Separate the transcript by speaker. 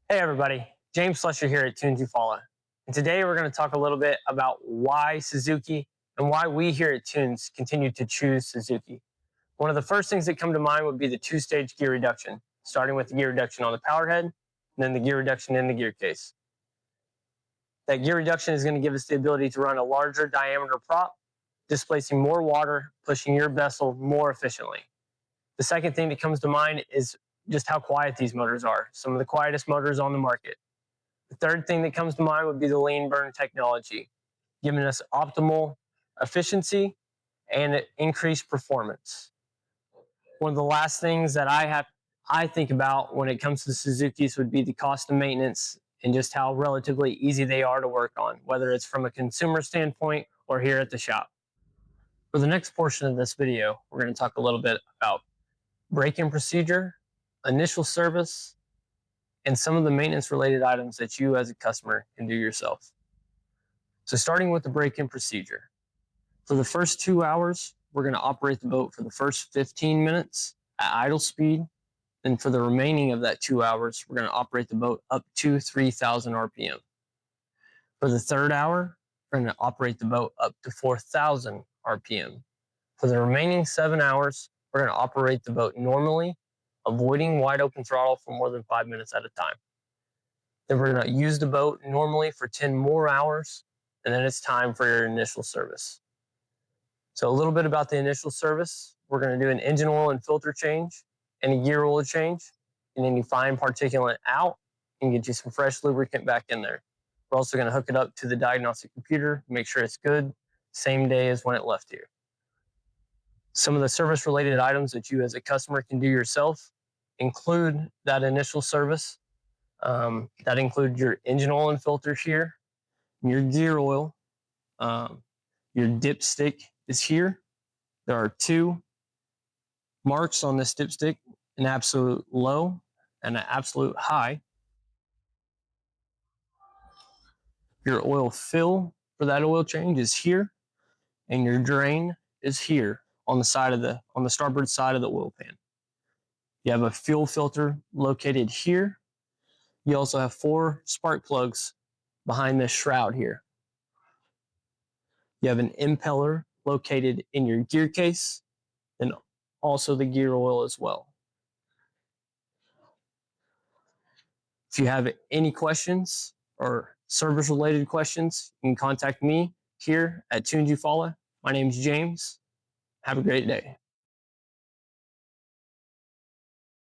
Speaker 1: Hey everybody, James Slusher here at Toons Eufaula. And today we're going to talk a little bit about why Suzuki and why we here at Toons continue to choose Suzuki. One of the first things that come to mind would be the two-stage gear reduction, starting with the gear reduction on the power head, and then the gear reduction in the gear case. That gear reduction is going to give us the ability to run a larger diameter prop, displacing more water, pushing your vessel more efficiently. The second thing that comes to mind is just how quiet these motors are, some of the quietest motors on the market. The third thing that comes to mind would be the lean burn technology, giving us optimal efficiency and increased performance. One of the last things that I think about when it comes to Suzuki's would be the cost of maintenance and just how relatively easy they are to work on, whether it's from a consumer standpoint or here at the shop. For the next portion of this video, we're going to talk a little bit about break-in procedure, initial service, and some of the maintenance related items that you as a customer can do yourself. So starting with the break-in procedure. For the first 2 hours, we're going to operate the boat for the first 15 minutes at idle speed. Then for the remaining of that 2 hours, we're going to operate the boat up to 3,000 RPM. For the third hour, we're going to operate the boat up to 4,000 RPM. For the remaining 7 hours, we're going to operate the boat normally, avoiding wide open throttle for more than 5 minutes at a time. Then we're going to use the boat normally for 10 more hours, and then it's time for your initial service. So a little bit about the initial service. We're going to do an engine oil and filter change and a gear oil change, and then you find particulate out and get you some fresh lubricant back in there. We're also going to hook it up to the diagnostic computer, make sure it's good, same day as when it left here. Some of the service-related items that you as a customer can do yourself include that initial service. That includes your engine oil and filter here, your gear oil, your dipstick is here. There are two marks on this dipstick, an absolute low and an absolute high. Your oil fill for that oil change is here, and your drain is here on the starboard side of the oil pan. You have a fuel filter located here. You also have 4 spark plugs behind this shroud here. You have an impeller located in your gear case, and also the gear oil as well. If you have any questions or service-related questions, you can contact me here at Toons Eufaula. My name is James. Have a great day.